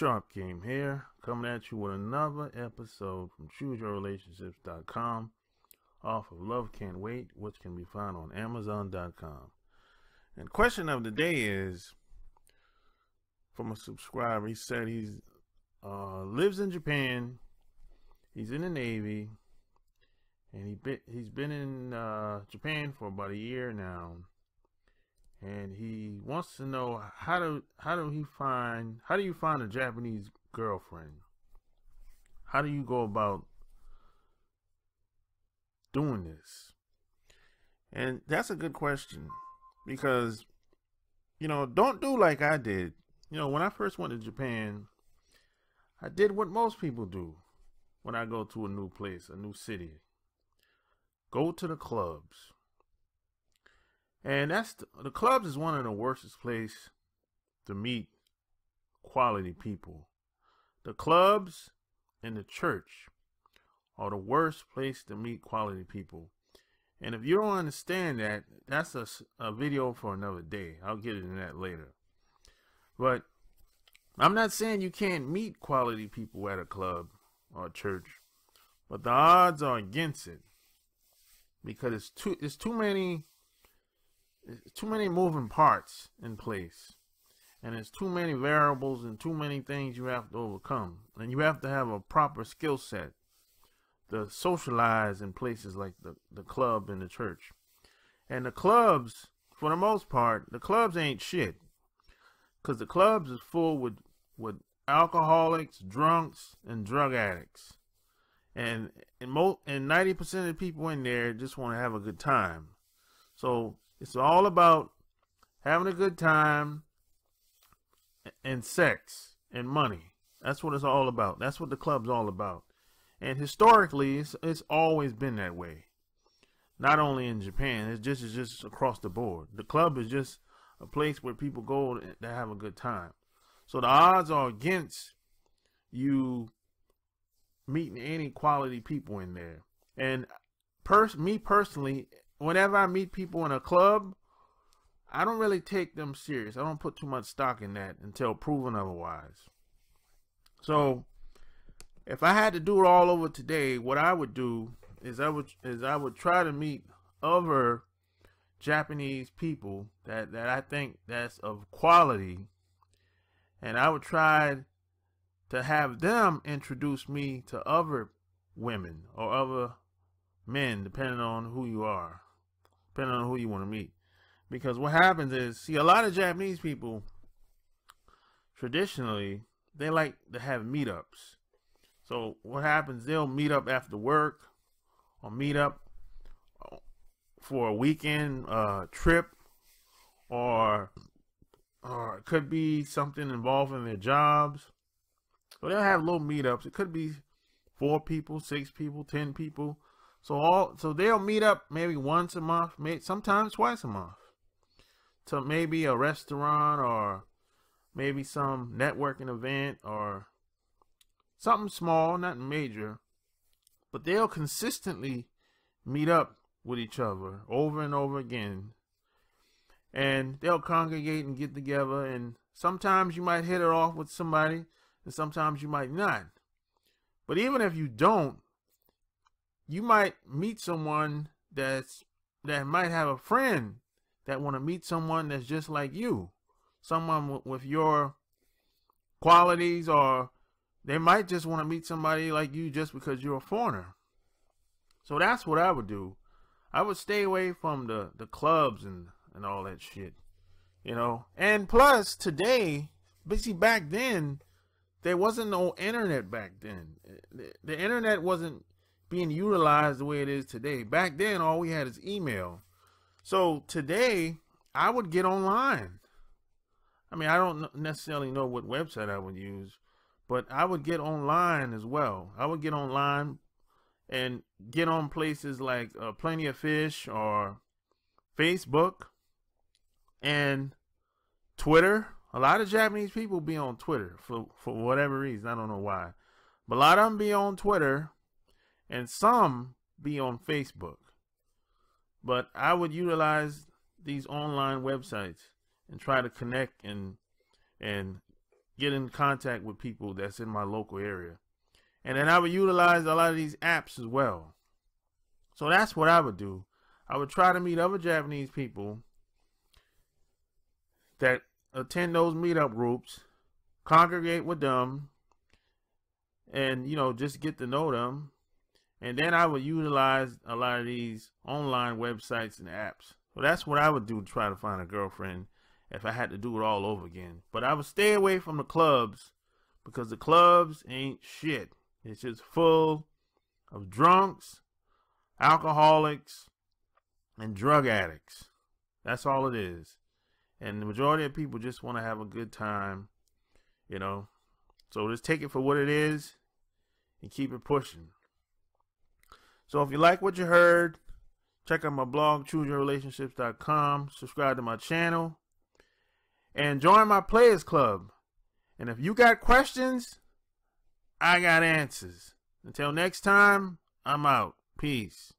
Sharp Game here, coming at you with another episode from ChooseYourRelationships.com off of Love Can't Wait, which can be found on Amazon.com. And question of the day is from a subscriber. He said he's lives in Japan, he's in the Navy, and he's been in Japan for about a year now. And he wants to know how do you find a Japanese girlfriend? How do you go about doing this? And that's a good question, because don't do like I did. When I first went to Japan, I did what most people do when I go to a new place, a new city. Go to the clubs. And the clubs is one of the worstest place to meet quality people. The clubs and the church are the worst place to meet quality people. And if you don't understand that, that's a video for another day. I'll get into that later. But I'm not saying you can't meet quality people at a club or a church, but the odds are against it, because it's too many moving parts in place, and there's too many variables and too many things you have to overcome, and you have to have a proper skill set to socialize in places like the club and the church. And the clubs, for the most part, the clubs ain't shit, because the clubs is full with alcoholics, drunks, and drug addicts, and 90% of the people in there just want to have a good time. So it's all about having a good time and sex and money. That's what it's all about. That's what the club's all about. And historically, it's always been that way. Not only in Japan, it's just across the board. The club is just a place where people go to have a good time. So the odds are against you meeting any quality people in there. And me personally, whenever I meet people in a club, I don't really take them serious. I don't put too much stock in that until proven otherwise. So if I had to do it all over today, what I would do is I would try to meet other Japanese people that I think that's of quality, and I would try to have them introduce me to other women or other men, depending on who you are, depending on who you want to meet. Because what happens is, see, a lot of Japanese people, traditionally, they like to have meetups. So what happens, they'll meet up after work, or meet up for a weekend trip, or it could be something involving their jobs. So they'll have little meetups. It could be 4 people, 6 people, 10 people. So they'll meet up maybe once a month, sometimes twice a month, to maybe a restaurant or maybe some networking event or something small, not major. But they'll consistently meet up with each other over and over again. And they'll congregate and get together. And sometimes you might hit it off with somebody, and sometimes you might not. But even if you don't, you might meet someone that might have a friend that want to meet someone that's just like you, someone with your qualities, or they might just want to meet somebody like you just because you're a foreigner. So that's what I would do. I would stay away from the clubs and all that shit, And plus, today, but see, back then, there wasn't no internet back then. The internet wasn't being utilized the way it is today. Back then, all we had is email. So today, I would get online. I mean, I don't necessarily know what website I would use, but I would get online as well. I would get online and get on places like Plenty of Fish or Facebook and Twitter. A lot of Japanese people be on Twitter for whatever reason. I don't know why. But a lot of them be on Twitter, and some be on Facebook. But I would utilize these online websites and try to connect and get in contact with people that's in my local area. And then I would utilize a lot of these apps as well. So that's what I would do. I would try to meet other Japanese people that attend those meetup groups, congregate with them, and, you know, just get to know them. And then I would utilize a lot of these online websites and apps. So that's what I would do to try to find a girlfriend if I had to do it all over again. But I would stay away from the clubs, because the clubs ain't shit. It's just full of drunks, alcoholics, and drug addicts. That's all it is. And the majority of people just want to have a good time, you know. So just take it for what it is and keep it pushing. So if you like what you heard, check out my blog, chooseyourrelationships.com. Subscribe to my channel. And join my Players Club. And if you got questions, I got answers. Until next time, I'm out. Peace.